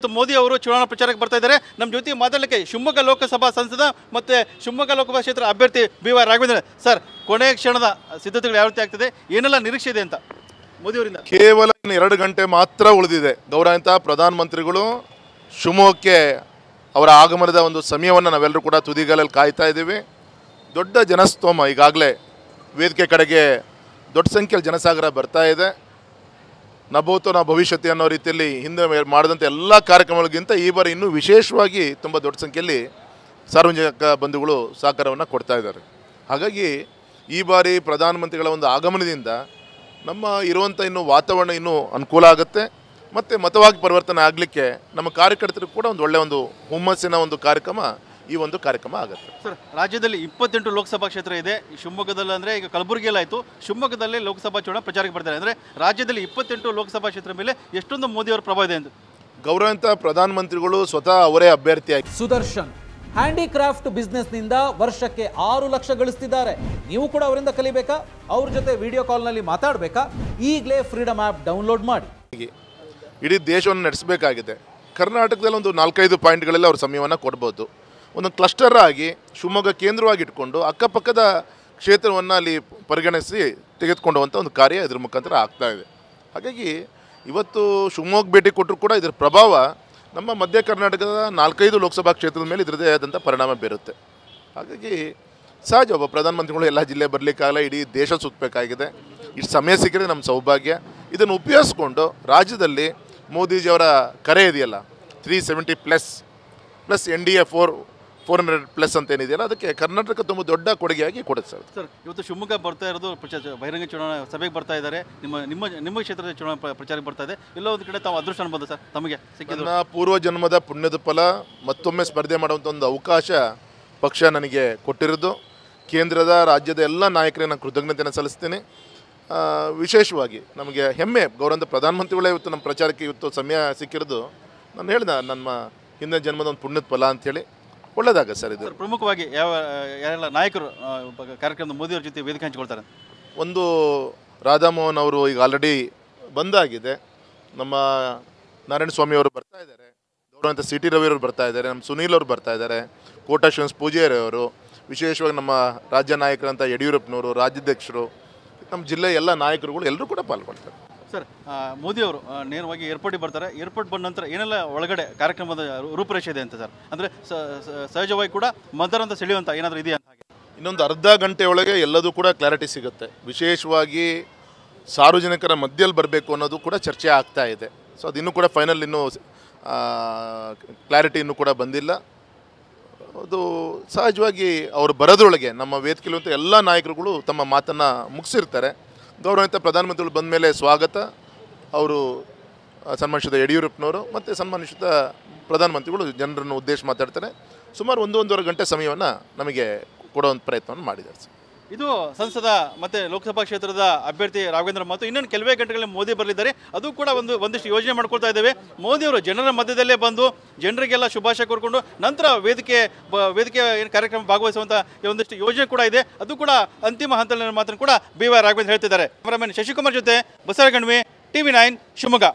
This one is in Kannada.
ಇವತ್ತು ಮೋದಿ ಅವರು ಚುನಾವಣಾ ಪ್ರಚಾರಕ್ಕೆ ಬರ್ತಾ ಇದ್ದಾರೆ. ನಮ್ಮ ಜೊತೆ ಮಾತಾಡಲಿಕ್ಕೆ ಶಿವಮೊಗ್ಗ ಲೋಕಸಭಾ ಸಂಸದ ಮತ್ತು ಶಿವಮೊಗ್ಗ ಲೋಕಸಭಾ ಕ್ಷೇತ್ರ ಅಭ್ಯರ್ಥಿ BY ರಾಘವೇಂದ್ರ ಸರ್, ಕೊನೆಯ ಕ್ಷಣದ ಸಿದ್ಧತೆಗಳು ಯಾವ ರೀತಿ ಆಗ್ತದೆ, ಏನೆಲ್ಲ ನಿರೀಕ್ಷೆ ಇದೆ ಅಂತ ಮೋದಿಯವರಿಂದ? ಕೇವಲ 2 ಗಂಟೆ ಮಾತ್ರ ಉಳಿದಿದೆ. ಗೌರವಾನ್ವಿತ ಪ್ರಧಾನಮಂತ್ರಿಗಳು ಶಿವಮೊಗ್ಗಕ್ಕೆ ಅವರ ಆಗಮನದ ಒಂದು ಸಮಯವನ್ನು ನಾವೆಲ್ಲರೂ ಕೂಡ ತುದಿಗಾಲಲ್ಲಿ ಕಾಯ್ತಾ ಇದ್ದೀವಿ. ದೊಡ್ಡ ಜನಸ್ತೋಮ ಈಗಾಗಲೇ ವೇದಿಕೆ ಕಡೆಗೆ ದೊಡ್ಡ ಸಂಖ್ಯೆಯಲ್ಲಿ ಜನಸಾಗರ ಬರ್ತಾ ಇದೆ. ನಭೂತೋ ನ ಭವಿಷ್ಯತಿ ಅನ್ನೋ ರೀತಿಯಲ್ಲಿ ಹಿಂದೆ ಮಾಡಿದಂಥ ಎಲ್ಲ ಕಾರ್ಯಕ್ರಮಗಳಿಗಿಂತ ಈ ಬಾರಿ ಇನ್ನೂ ವಿಶೇಷವಾಗಿ ತುಂಬ ದೊಡ್ಡ ಸಂಖ್ಯೆಯಲ್ಲಿ ಸಾರ್ವಜನಿಕ ಬಂಧುಗಳು ಸಹಕಾರವನ್ನು ಕೊಡ್ತಾ ಇದ್ದಾರೆ. ಹಾಗಾಗಿ ಈ ಬಾರಿ ಪ್ರಧಾನಮಂತ್ರಿಗಳ ಒಂದು ಆಗಮನದಿಂದ ನಮ್ಮ ಇರುವಂಥ ಇನ್ನೂ ವಾತಾವರಣ ಇನ್ನೂ ಅನುಕೂಲ ಆಗುತ್ತೆ ಮತ್ತು ಮತವಾಗಿ ಪರಿವರ್ತನೆ ಆಗಲಿಕ್ಕೆ ನಮ್ಮ ಕಾರ್ಯಕರ್ತರಿಗೂ ಕೂಡ ಒಂದು ಒಳ್ಳೆಯ ಒಂದು ಹುಮ್ಮಸ್ಸಿನ ಒಂದು ಕಾರ್ಯಕ್ರಮ ಈ ಒಂದು ಕಾರ್ಯಕ್ರಮ ಆಗುತ್ತೆ. ಸರ್, ರಾಜ್ಯದಲ್ಲಿ 28 ಲೋಕಸಭಾ ಕ್ಷೇತ್ರ ಇದೆ. ಶಿವಮೊಗ್ಗದಲ್ಲಿ ಅಂದರೆ ಈಗ ಕಲಬುರಗಿಯಲ್ಲಿ ಆಯಿತು, ಶಿವಮೊಗ್ಗದಲ್ಲಿ ಲೋಕಸಭಾ ಚುನಾವಣೆ ಪ್ರಚಾರಕ್ಕೆ ಬರ್ತಾರೆ. ಅಂದರೆ ರಾಜ್ಯದಲ್ಲಿ 28 ಲೋಕಸಭಾ ಕ್ಷೇತ್ರ ಮೇಲೆ ಎಷ್ಟೊಂದು ಮೋದಿಯವರ ಪ್ರಭಾವ ಇದೆ ಅಂತ? ಗೌರವಾನ್ವಿತ ಪ್ರಧಾನಮಂತ್ರಿಗಳು ಸ್ವತಃ ಅವರೇ ಅಭ್ಯರ್ಥಿಯಾಗಿ ಸುದರ್ಶನ್ ಹ್ಯಾಂಡಿಕ್ರಾಫ್ಟ್ ಬಿಸ್ನೆಸ್ನಿಂದ ವರ್ಷಕ್ಕೆ 6 ಲಕ್ಷ ಗಳಿಸ್ತಿದ್ದಾರೆ. ನೀವು ಕೂಡ ಅವರಿಂದ ಕಲಿಬೇಕಾ? ಅವ್ರ ಜೊತೆ ವಿಡಿಯೋ ಕಾಲ್ನಲ್ಲಿ ಮಾತಾಡಬೇಕಾ? ಈಗಲೇ ಫ್ರೀಡಮ್ ಆ್ಯಪ್ ಡೌನ್ಲೋಡ್ ಮಾಡಿ. ಇಡೀ ದೇಶವನ್ನು ನಡೆಸಬೇಕಾಗಿದೆ. ಕರ್ನಾಟಕದಲ್ಲಿ ಒಂದು 4-5 ಪಾಯಿಂಟ್ಗಳಲ್ಲಿ ಅವ್ರ ಸಮಯವನ್ನು ಕೊಡ್ಬೋದು. ಒಂದು ಕ್ಲಸ್ಟರ್ ಆಗಿ ಶಿವಮೊಗ್ಗ ಕೇಂದ್ರವಾಗಿ ಇಟ್ಕೊಂಡು ಅಕ್ಕಪಕ್ಕದ ಕ್ಷೇತ್ರವನ್ನು ಅಲ್ಲಿ ಪರಿಗಣಿಸಿ ತೆಗೆದುಕೊಂಡುವಂಥ ಒಂದು ಕಾರ್ಯ ಇದ್ರ ಮುಖಾಂತರ ಆಗ್ತಾ ಇದೆ. ಹಾಗಾಗಿ ಇವತ್ತು ಶಿವಮೊಗ್ಗ ಭೇಟಿ ಕೊಟ್ಟರು ಕೂಡ ಇದರ ಪ್ರಭಾವ ನಮ್ಮ ಮಧ್ಯ ಕರ್ನಾಟಕದ 4-5 ಲೋಕಸಭಾ ಕ್ಷೇತ್ರದ ಮೇಲೆ ಇದರದೇ ಆದಂಥ ಪರಿಣಾಮ ಬೀರುತ್ತೆ. ಹಾಗಾಗಿ ಸಹಜ ಒಬ್ಬ ಪ್ರಧಾನಮಂತ್ರಿಗಳು ಎಲ್ಲ ಜಿಲ್ಲೆ ಬರಲಿಕ್ಕಾಗಲ್ಲ, ಇಡೀ ದೇಶ ಸುತ್ತಬೇಕಾಗಿದೆ. ಇಷ್ಟು ಸಮಯ ಸಿಕ್ಕಿದ್ರೆ ನಮ್ಮ ಸೌಭಾಗ್ಯ. ಇದನ್ನು ಉಪಯೋಗಿಸ್ಕೊಂಡು ರಾಜ್ಯದಲ್ಲಿ ಮೋದಿಜಿಯವರ ಕರೆ ಇದೆಯಲ್ಲ 370+ NDA 400+ ಅಂತ ಏನಿದೆಯಲ್ಲ, ಅದಕ್ಕೆ ಕರ್ನಾಟಕ ತುಂಬ ದೊಡ್ಡ ಕೊಡುಗೆಯಾಗಿ ಕೊಡುತ್ತೆ ಸರ್. ಇವತ್ತು ಶಿವಮೊಗ್ಗ ಬರ್ತಾ ಇರೋದು ಬಹಿರಂಗ ಚುನಾವಣಾ ಸಭೆಗೆ ಬರ್ತಾ ಇದ್ದಾರೆ. ನಿಮ್ಮ ಕ್ಷೇತ್ರದ ಚುನಾವಣಾ ಪ್ರಚಾರಕ್ಕೆ ಬರ್ತಾ ಇದೆ. ಎಲ್ಲ ಒಂದು ಕಡೆ ತಾವು ಅದೃಷ್ಟ ಅನ್ಬೋದು ಸರ್, ತಮಗೆ ಸಿಕ್ಕಿದ್ದು? ನನ್ನ ಪೂರ್ವ ಜನ್ಮದ ಪುಣ್ಯದ ಫಲ ಮತ್ತೊಮ್ಮೆ ಸ್ಪರ್ಧೆ ಮಾಡುವಂಥ ಒಂದು ಅವಕಾಶ ಪಕ್ಷ ನನಗೆ ಕೊಟ್ಟಿರೋದು. ಕೇಂದ್ರದ ರಾಜ್ಯದ ಎಲ್ಲ ನಾಯಕರಿಗೆ ನಾನು ಕೃತಜ್ಞತೆಯನ್ನು ಸಲ್ಲಿಸ್ತೀನಿ. ವಿಶೇಷವಾಗಿ ನಮಗೆ ಹೆಮ್ಮೆ, ಗೌರವಾನ್ವಿತ ಪ್ರಧಾನಮಂತ್ರಿಗಳೇ ಇವತ್ತು ನಮ್ಮ ಪ್ರಚಾರಕ್ಕೆ ಇವತ್ತು ಸಮಯ ಸಿಕ್ಕಿರೋದು. ನಾನು ಹೇಳಿದೆ ನಮ್ಮ ಹಿಂದಿನ ಜನ್ಮದ ಒಂದು ಪುಣ್ಯದ ಫಲ ಅಂಥೇಳಿ. ಒಳ್ಳೆಯದಾಗ ಸರ್ ಇದು. ಪ್ರಮುಖವಾಗಿ ಯಾರೆಲ್ಲ ನಾಯಕರು ಕಾರ್ಯಕ್ರಮದ ಮೋದಿಯವ್ರ ಜೊತೆ ವೇದಿಕೆ ಹಂಚಿಕೊಳ್ತಾರೆ? ಒಂದು ರಾಧಾಮೋಹನ್ ಅವರು ಈಗ ಆಲ್ರೆಡಿ ಬಂದಾಗಿದೆ. ನಮ್ಮ ನಾರಾಯಣ ಸ್ವಾಮಿ ಅವರು ಬರ್ತಾ ಇದ್ದಾರೆ. ಗೌರವಾನ್ವಿತ CT ರವಿ ಅವರು ಬರ್ತಾ ಇದ್ದಾರೆ. ನಮ್ಮ ಸುನೀಲ್ ಅವರು ಬರ್ತಾ ಇದ್ದಾರೆ. ಕೋಟಾ ಶ್ರೀನಿವಾಸ ಪೂಜಾರಿ ಅವರು, ವಿಶೇಷವಾಗಿ ನಮ್ಮ ರಾಜ್ಯ ನಾಯಕರಂಥ ಯಡಿಯೂರಪ್ಪನವರು, ರಾಜ್ಯಾಧ್ಯಕ್ಷರು, ನಮ್ಮ ಜಿಲ್ಲೆಯ ಎಲ್ಲ ನಾಯಕರುಗಳು ಎಲ್ಲರೂ ಕೂಡ ಪಾಲ್ಗೊಳ್ತಾರೆ. ಸರ್, ಮೋದಿಯವರು ನೇರವಾಗಿ ಏರ್ಪೋರ್ಟಿಗೆ ಬರ್ತಾರೆ. ಏರ್ಪೋರ್ಟ್ ಬಂದ ನಂತರ ಏನೆಲ್ಲ ಒಳಗಡೆ ಕಾರ್ಯಕ್ರಮದ ರೂಪುರೇಷೆ ಇದೆ ಅಂತ ಸರ್? ಅಂದರೆ ಸಹಜವಾಗಿ ಕೂಡ ಮತದಾರ ಸೆಳೆಯುವಂಥ ಏನಾದರೂ ಇದೆಯಾ ಅಂತ? ಇನ್ನೊಂದು ಅರ್ಧ ಗಂಟೆ ಒಳಗೆ ಎಲ್ಲದೂ ಕೂಡ ಕ್ಲಾರಿಟಿ ಸಿಗುತ್ತೆ. ವಿಶೇಷವಾಗಿ ಸಾರ್ವಜನಿಕರ ಮಧ್ಯದಲ್ಲಿ ಬರಬೇಕು ಅನ್ನೋದು ಕೂಡ ಚರ್ಚೆ ಆಗ್ತಾ ಇದೆ. ಸೊ ಅದಿನ್ನೂ ಕೂಡ ಫೈನಲ್ ಇನ್ನೂ ಕ್ಲಾರಿಟಿ ಇನ್ನೂ ಕೂಡ ಬಂದಿಲ್ಲ. ಅದು ಸಹಜವಾಗಿ ಅವರು ಬರೋದ್ರೊಳಗೆ ನಮ್ಮ ವೇದಿಕೆಯಲ್ಲಿರುವಂಥ ಎಲ್ಲ ನಾಯಕರುಗಳು ತಮ್ಮ ಮಾತನ್ನು ಮುಗಿಸಿರ್ತಾರೆ. ಗೌರವಾನ್ವಿತ ಪ್ರಧಾನಮಂತ್ರಿಗಳು ಬಂದ ಮೇಲೆ ಸ್ವಾಗತ, ಅವರು ಸನ್ಮಾನಿಸಿದ ಯಡಿಯೂರಪ್ಪನವರು ಮತ್ತು ಸನ್ಮಾನಿಸಿದ ಪ್ರಧಾನಮಂತ್ರಿಗಳು ಜನರನ್ನು ಉದ್ದೇಶ ಮಾತಾಡ್ತಾರೆ. ಸುಮಾರು 1-1.5 ಗಂಟೆ ಸಮಯವನ್ನು ನಮಗೆ ಕೊಡುವಂಥ ಪ್ರಯತ್ನವನ್ನು ಮಾಡಿದ್ದಾರೆ ಸರ್. ಇದು ಸಂಸದ ಮತ್ತು ಲೋಕಸಭಾ ಕ್ಷೇತ್ರದ ಅಭ್ಯರ್ಥಿ ರಾಘವೇಂದ್ರ ಮತ್ತು ಇನ್ನೊಂದು ಕೆಲವೇ ಗಂಟೆಗಳಲ್ಲಿ ಮೋದಿ ಬರಲಿದ್ದಾರೆ. ಅದು ಕೂಡ ಒಂದಿಷ್ಟು ಯೋಜನೆ ಮಾಡ್ಕೊಳ್ತಾ ಇದ್ದೇವೆ. ಮೋದಿಯವರು ಜನರ ಮಧ್ಯದಲ್ಲೇ ಬಂದು ಜನರಿಗೆಲ್ಲ ಶುಭಾಶಯ ಕೋರ್ಕೊಂಡು ನಂತರ ವೇದಿಕೆ ಏನು ಕಾರ್ಯಕ್ರಮ ಭಾಗವಹಿಸುವಂಥ ಒಂದಿಷ್ಟು ಯೋಜನೆ ಕೂಡ ಇದೆ. ಅದು ಕೂಡ ಅಂತಿಮ ಹಂತದಲ್ಲಿ ಮಾತ್ರ ಕೂಡ BY ರಾಘವೇಂದ್ರ ಹೇಳ್ತಿದ್ದಾರೆ. ಕ್ಯಾಮರಾಮನ್ ಶಶಿಕುಮಾರ್ ಜೊತೆ ಬಸವರಾಜ್ ಗಣ್ವಿ, TV9 ಶಿವಮೊಗ್ಗ.